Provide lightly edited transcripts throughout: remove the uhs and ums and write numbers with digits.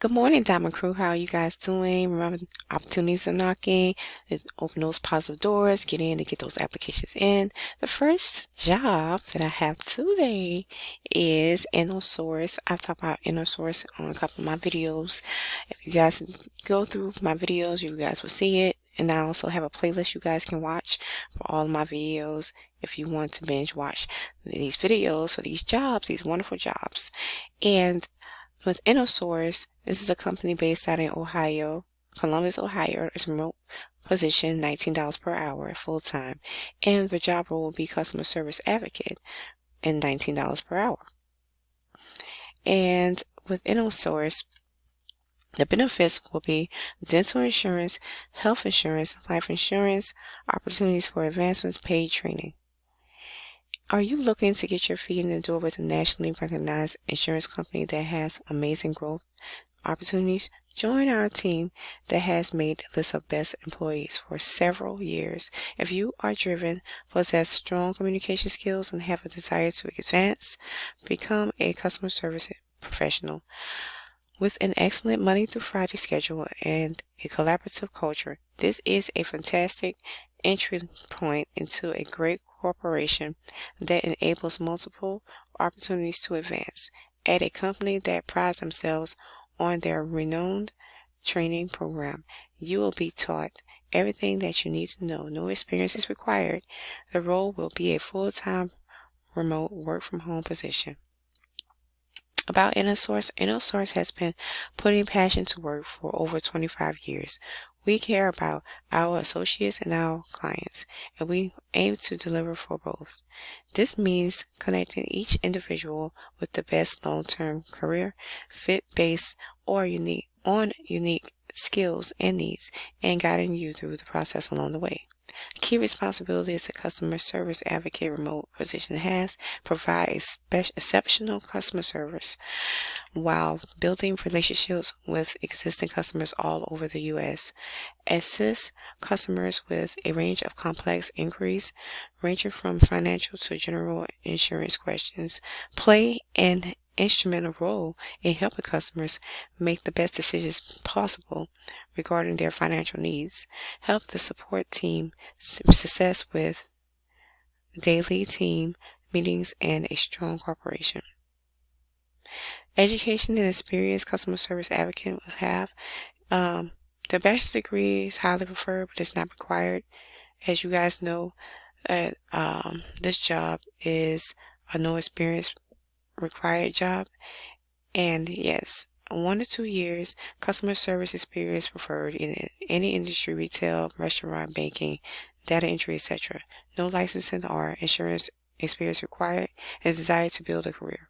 Good morning, Diamond Crew. How are you guys doing? Remember, opportunities are knocking. Open those positive doors. Get in and get those applications in. The first job that I have today is Innosource. I've talked about Innosource on a couple of my videos. If you guys go through my videos, you guys will see it. And I also have a playlist you guys can watch for all of my videos if you want to binge watch these videos for these jobs, these wonderful jobs. And with Innosource, this is a company based out in Ohio, Columbus, Ohio. It's a remote position, $19 per hour, full-time. And the job role will be customer service advocate and $19 per hour. And with Innosource, the benefits will be dental insurance, health insurance, life insurance, opportunities for advancements, paid training. Are you looking to get your feet in the door with a nationally recognized insurance company that has amazing growth opportunities? Join our team that has made the list of best employees for several years. If you are driven, possess strong communication skills, and have a desire to advance, become a customer service professional. With an excellent Monday through Friday schedule and a collaborative culture, this is a fantastic entry point into a great corporation that enables multiple opportunities to advance. At a company that prides themselves on their renowned training program, you will be taught everything that you need to know. No experience is required. The role will be a full-time remote work-from-home position. About Innosource, Innosource has been putting passion to work for over 25 years. We care about our associates and our clients, and we aim to deliver for both. This means connecting each individual with the best long-term career fit based or unique skills and needs, and guiding you through the process along the way. Key responsibilities a customer service advocate remote position has: provide exceptional customer service while building relationships with existing customers all over the U.S. Assist customers with a range of complex inquiries ranging from financial to general insurance questions. Play an instrumental role in helping customers make the best decisions possible regarding their financial needs. Help the support team success with daily team meetings and a strong corporation. Education and experience customer service advocate will have. The bachelor's degree is highly preferred, but it's not required. As you guys know, this job is a no experience required job, and yes, 1 to 2 years customer service experience preferred in any industry: retail, restaurant, banking, data entry, etc. No licensing or insurance experience required, and desire to build a career.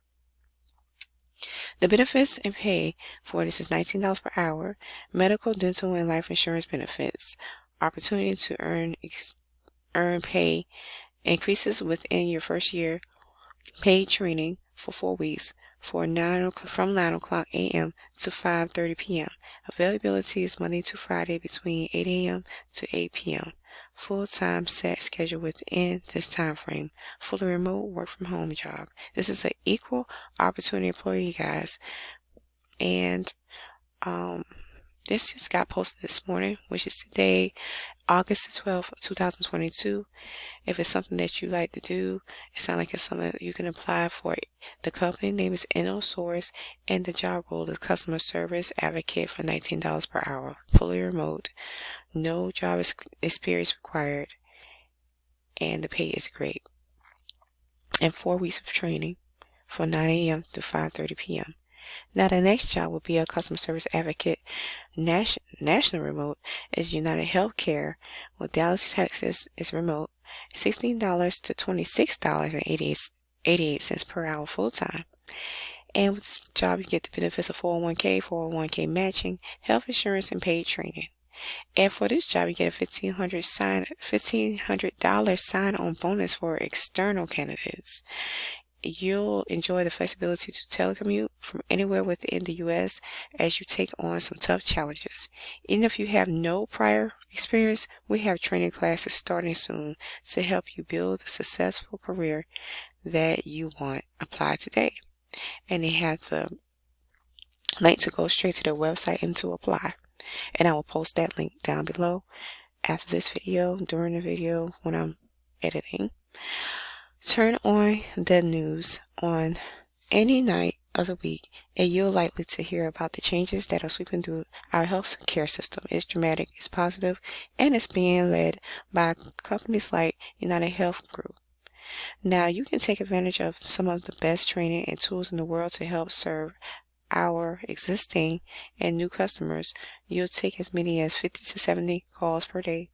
The benefits and pay for this is $19 per hour, medical, dental, and life insurance benefits, opportunity to earn pay increases within your first year, paid training for 4 weeks from 9 o'clock a.m. to 5:30 p.m. Availability is Monday to Friday between 8 a.m. to 8 p.m. Full-time set schedule within this time frame. Fully remote work-from-home job. This is an equal opportunity employee, guys. And this just got posted this morning, which is today, August the 12th, 2022. If it's something that you like to do, it sounds like it's something that you can apply for. The company name is Innosource, and the job role is customer service advocate for $19 per hour. Fully remote. No job experience required. And the pay is great. And 4 weeks of training from 9 a.m. to 5:30 p.m. Now the next job will be a customer service advocate national remote is UnitedHealthcare. Well, Dallas, Texas is remote. $16 to $26.88 per hour full time. And with this job you get the benefits of 401k matching, health insurance, and paid training. And for this job you get a $1,500 sign-on bonus for external candidates. You'll enjoy the flexibility to telecommute from anywhere within the U.S. as you take on some tough challenges. Even if you have no prior experience, we have training classes starting soon to help you build a successful career that you want. Apply today. And they have the link to go straight to their website and to apply. And I will post that link down below after this video, during the video, when I'm editing. Turn on the news on any night of the week, and you're likely to hear about the changes that are sweeping through our health care system. It's dramatic, it's positive, and it's being led by companies like United Health Group. Now, you can take advantage of some of the best training and tools in the world to help serve our existing and new customers. You'll take as many as 50 to 70 calls per day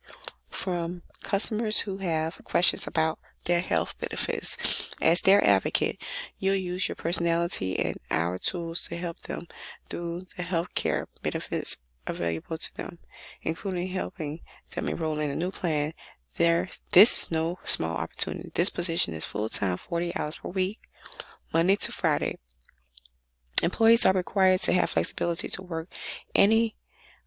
from customers who have questions about their health benefits. As their advocate, you'll use your personality and our tools to help them through the health care benefits available to them, including helping them enroll in a new plan. This is no small opportunity. This position is full-time, 40 hours per week, Monday to Friday. Employees are required to have flexibility to work any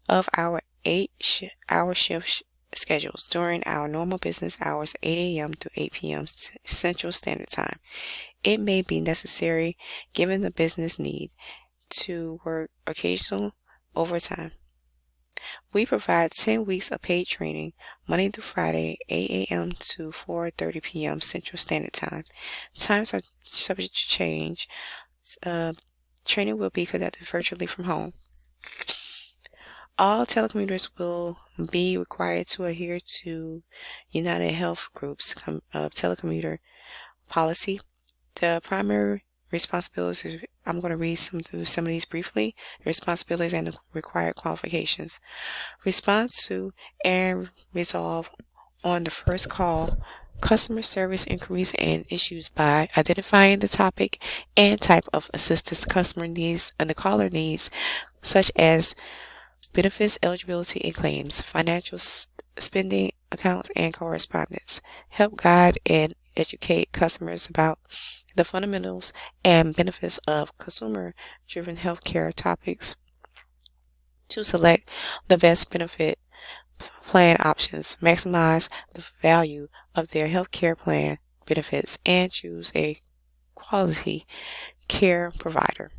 of our 8-hour shift schedules during our normal business hours, 8 a.m. to 8 p.m. Central Standard Time. It may be necessary, given the business need, to work occasional overtime. We provide 10 weeks of paid training, Monday through Friday, 8 a.m. to 4:30 p.m. Central Standard Time. Times are subject to change. Training will be conducted virtually from home. All telecommuters will be required to adhere to United Health Group's telecommuter policy. The primary responsibilities, I'm going to read through some of these briefly. The responsibilities and the required qualifications. Respond to and resolve on the first call customer service inquiries and issues by identifying the topic and type of assistance the customer needs and the caller needs, such as benefits, eligibility, and claims, financial spending accounts, and correspondence. Help guide and educate customers about the fundamentals and benefits of consumer-driven healthcare topics to select the best benefit plan options, maximize the value of their healthcare plan benefits, and choose a quality care provider.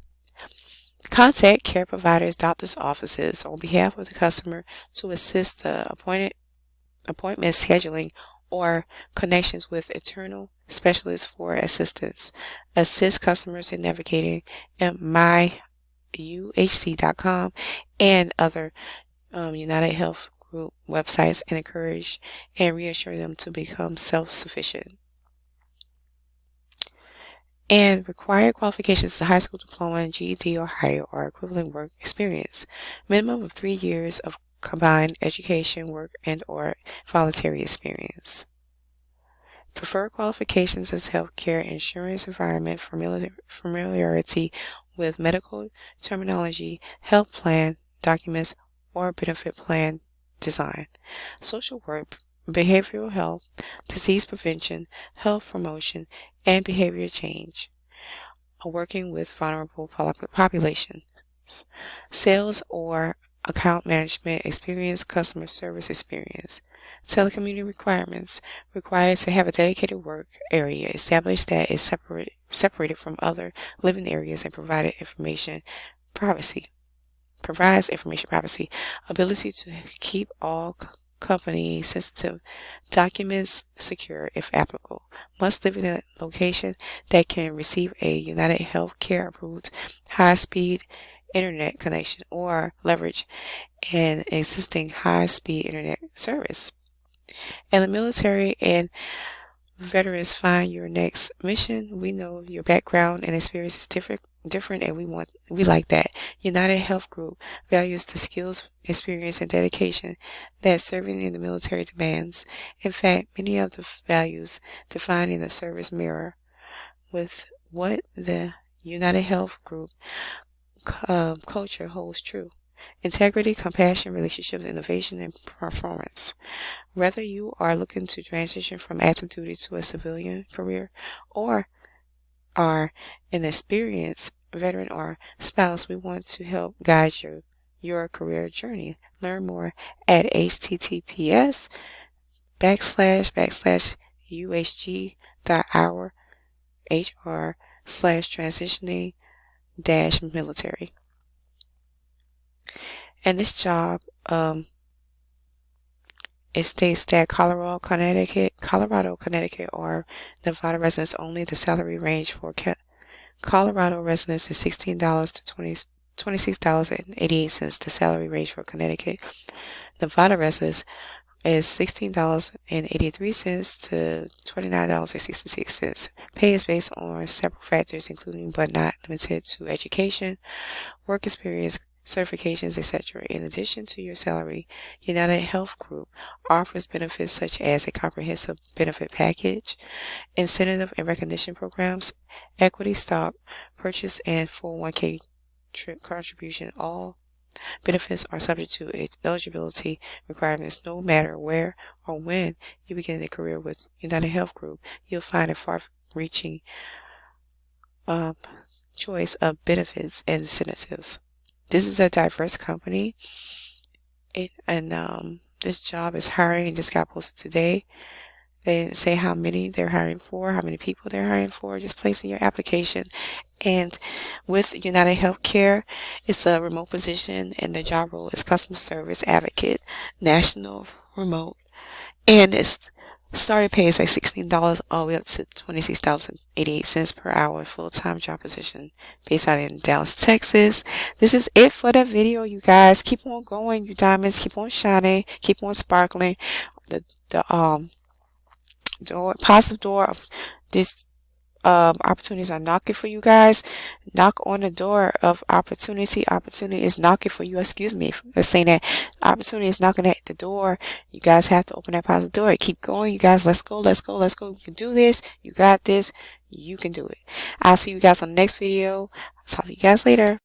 Contact care providers' doctor's offices on behalf of the customer to assist the appointment scheduling or connections with internal specialists for assistance. Assist customers in navigating at myuhc.com and other United Health Group websites and encourage and reassure them to become self-sufficient. And required qualifications: a high school diploma, GED or higher, or equivalent work experience. Minimum of 3 years of combined education, work, and or voluntary experience. Preferred qualifications as healthcare insurance environment, familiarity with medical terminology, health plan documents, or benefit plan design. Social work, behavioral health, disease prevention, health promotion, and behavior change. Working with vulnerable populations. Sales or account management experience, customer service experience. Telecommuting requirements: required to have a dedicated work area established that is separated from other living areas and provides information privacy. Ability to keep all company sensitive documents secure if applicable. Must live in a location that can receive a UnitedHealthcare approved high-speed internet connection or leverage an existing high-speed internet service. And the military and veterans find your next mission. We know your background and experience is different, and we like that. United Health Group values the skills, experience, and dedication that serving in the military demands. In fact, many of the values defined in the service mirror with what the United Health Group culture holds true: integrity, compassion, relationships, innovation, and performance. Whether you are looking to transition from active duty to a civilian career or are an experienced veteran or spouse, we want to help guide your career journey. Learn more at https://uhg.our/transitioning-military. And this job, it states that Colorado, Connecticut, or Nevada residents only. The salary range for Colorado residents is $16 to $26.88. The salary range for Connecticut, Nevada residents is $16.83 to $29.66. Pay is based on several factors, including but not limited to education, work experience, certifications, etc. In addition to your salary, United Health Group offers benefits such as a comprehensive benefit package, incentive and recognition programs, equity stock purchase, and 401k contribution. All benefits are subject to eligibility requirements. No matter where or when you begin a career with United Health Group, you'll find a far-reaching choice of benefits and incentives. This is a diverse company, and this job is hiring and just got posted today. They didn't say how many they're hiring for, how many people they're hiring for. Just placing your application. And with UnitedHealthcare, it's a remote position, and the job role is customer service advocate, national remote, and it's starting pay is like $16 all the way up to $26.88 per hour. Full-time job position based out in Dallas, Texas. This is it for the video, you guys. Keep on going, you diamonds. Keep on shining. Keep on sparkling. The positive door of this opportunities are knocking for you guys. Knock on the door of opportunity. Opportunity is knocking for you. Excuse me for saying that. Opportunity is knocking at the door. You guys have to open that positive door. Keep going, you guys. Let's go. Let's go. Let's go. You can do this. You got this. You can do it. I'll see you guys on the next video. I'll talk to you guys later.